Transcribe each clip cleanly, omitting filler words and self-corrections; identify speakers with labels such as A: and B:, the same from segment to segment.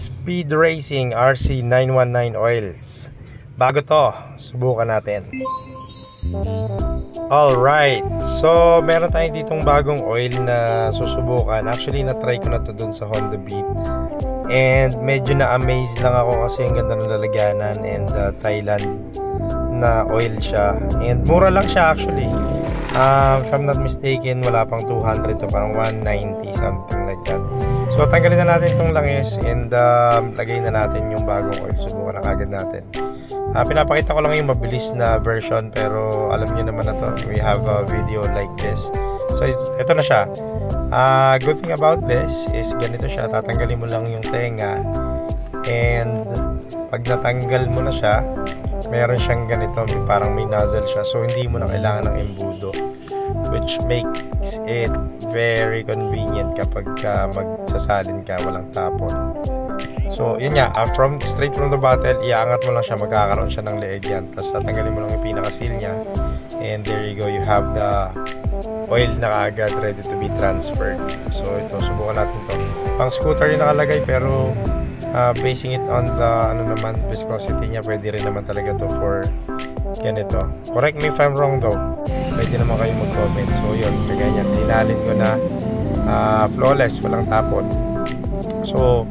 A: Speed Racing RC919 oils. Bago to, subukan natin. Alright, so meron tayong ditong bagong oil na susubukan. Actually, na-try ko na to dun sa Honda Beat. And medyo na-amaze lang ako kasi ang ganda ng lalagyanan. And Thailand na oil siya. And mura lang siya actually. If I'm not mistaken, wala pang 200 to, parang 190, something like that. So tanggalin na natin itong langis and lagay na natin yung bagong oil. Subukan na agad natin. Pinapakita ko lang yung mabilis na version, pero alam niyo naman na to, we have a video like this. So ito na siya. Good thing about this is ganito siya. Tatanggalin mo lang yung tenga, and pag natanggal mo na siya, meron siyang ganito, parang may nozzle siya. So hindi mo na kailangan ng embudo, which makes it very convenient kapag magsasalin ka, walang tapon. So yun nga, straight from the bottle, iaangat mo lang siya, magkakaroon siya ng leeg yan. Tapos tatanggalin mo lang yung pinaka-seal niya, and there you go, you have the oil na agad ready to be transferred. So ito, subukan natin to. Pang scooter yung nakalagay, pero basing it on the viscosity niya, pwede rin naman talaga to for ganito. Correct me if I'm wrong though, pwede naman kayo mag-comment. So yun, ganyan, sinalin ko na flawless, walang tapon. So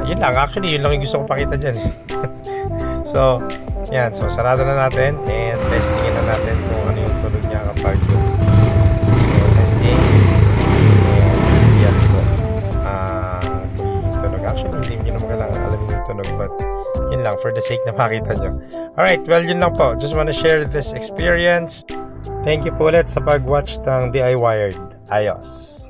A: yun lang, actually yun lang yung gusto ko pakita dyan. So yan, so sarado na natin and testingin na natin kung ano yung tunog niya kapag testing. And yan po, tunog. Actually hindi nyo naman kailangan alam yung tunog, but yun lang, for the sake na makita nyo. Alright, well yun lang po, just wanna share this experience. Thank you po ulit sa pag-watch ng DIY Wired. Ayos!